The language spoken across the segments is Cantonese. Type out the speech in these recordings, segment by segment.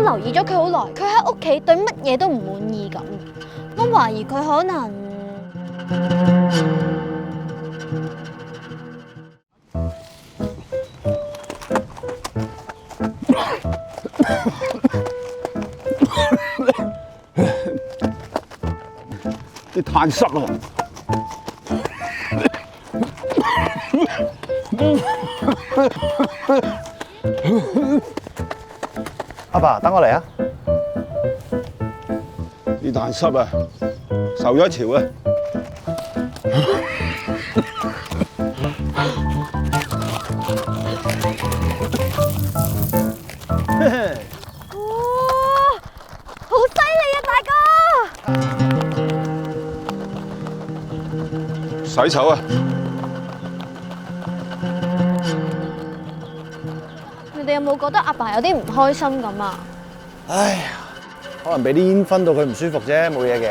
留意咗佢好耐，佢喺屋企對乜嘢都唔滿意咁。我懷疑佢可能啲太濕啦！阿爸，等我嚟啊！啲太濕啊，受咗潮啊！哇，好犀利啊，大哥！洗手啊！你哋有冇覺得阿爸有啲唔開心咁啊？唉呀，可能俾啲煙燻到佢唔舒服啫，冇嘢嘅。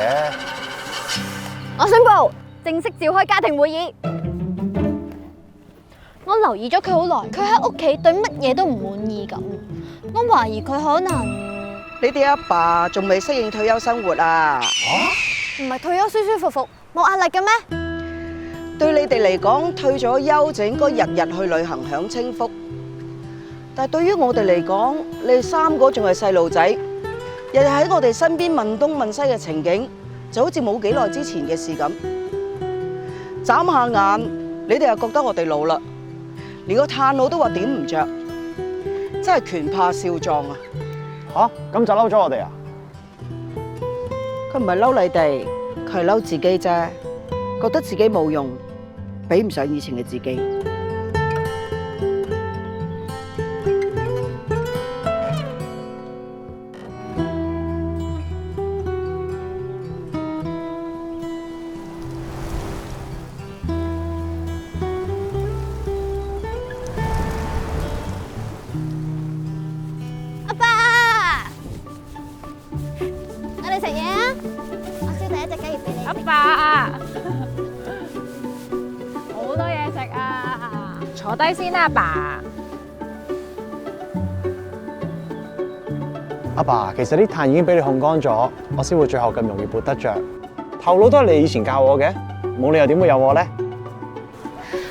我宣布正式召開家庭會議。我留意咗佢好耐，佢喺屋企對乜嘢都唔滿意咁。我懷疑佢可能你哋阿爸仲未適應退休生活啊？唔係退休舒舒服服冇壓力嘅咩？對你哋嚟講，退咗休就應該日日去旅行享清福。但係對於我哋嚟講，你哋三個仲係細路仔，日日喺我哋身邊問東問西嘅情景，就好似冇幾耐之前嘅事咁。眨下眼，你哋又覺得我哋老啦，連個炭爐都話點唔着，真係權怕少壯啊！吓，咁就嬲咗我哋啊？佢唔係嬲你哋，佢係嬲自己啫，覺得自己冇用，比唔上以前嘅自己。阿爸，我哋食嘢啊！我燒第一隻雞翼俾你。阿爸，好多嘢食啊！坐低先啦，阿爸。阿爸，其實啲炭已經俾你烘乾咗，我先會最後咁容易撥得着。頭腦都係你以前教我嘅，冇理由點會有我咧？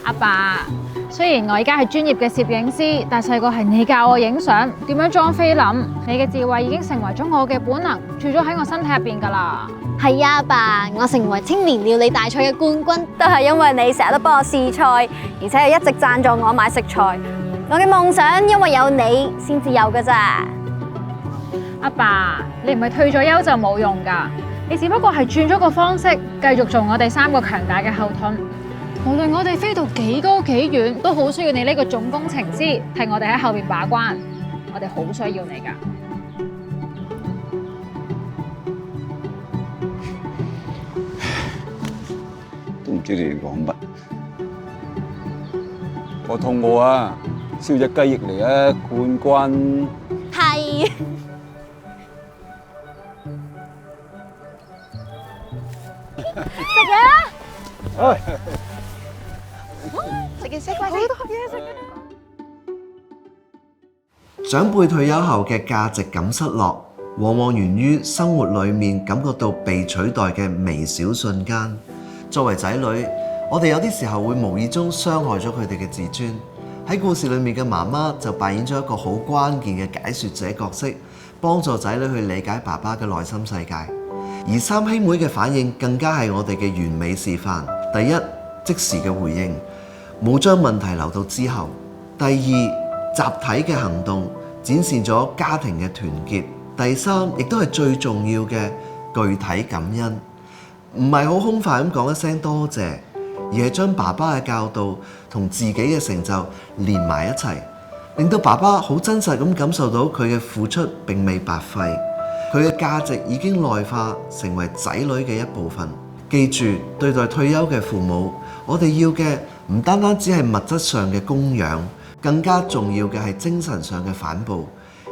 阿爸，雖然我而家係專業嘅攝影師，但細個係你教我影相，點樣裝菲林。你嘅智慧已經成為咗我嘅本能，住咗喺我身體入邊噶啦。係啊，阿爸，我成為青年料理大賽嘅冠軍，都係因為你成日都幫我試菜，而且又一直贊助我買食材。我嘅夢想因為有你先至有噶咋。阿爸，你唔係退咗休就冇用噶，你只不過係轉咗個方式，繼續做我哋三個強大嘅後盾。無論我哋飛到幾高幾遠，都好需要你呢個總工程師替我哋喺後邊把關。我哋好需要你噶。都唔知你哋講乜。我肚餓啊，燒隻雞翼嚟啊，冠軍！係。食嘢啊！哎，食件西瓜先。長輩退休後嘅價值感失落，往往源於生活裡面感覺到被取代嘅微小瞬間。作為仔女，我哋有啲時候會無意中傷害咗佢哋嘅自尊。喺故事裡面嘅媽媽就扮演咗一個好關鍵嘅解說者角色，幫助仔女去理解爸爸嘅內心世界。而三兄妹嘅反應更加係我哋嘅完美示範。第一，即時嘅回應，冇將問題留到之後；第二，集體嘅行動，展現咗家庭嘅團結；第三，亦都係最重要嘅具體感恩，唔係好空泛咁講一聲多謝，而係將爸爸嘅教導同自己嘅成就連埋一齊，令到爸爸好真實咁感受到佢嘅付出並未白費。佢嘅價值已經內化成為仔女嘅一部分。記住，對待退休嘅父母，我哋要嘅唔單單只係物質上嘅供養，更加重要嘅係精神上嘅反哺。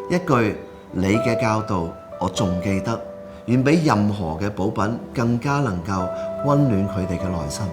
一句你嘅教導，我仲記得，遠比任何嘅補品更加能夠溫暖佢哋嘅內心。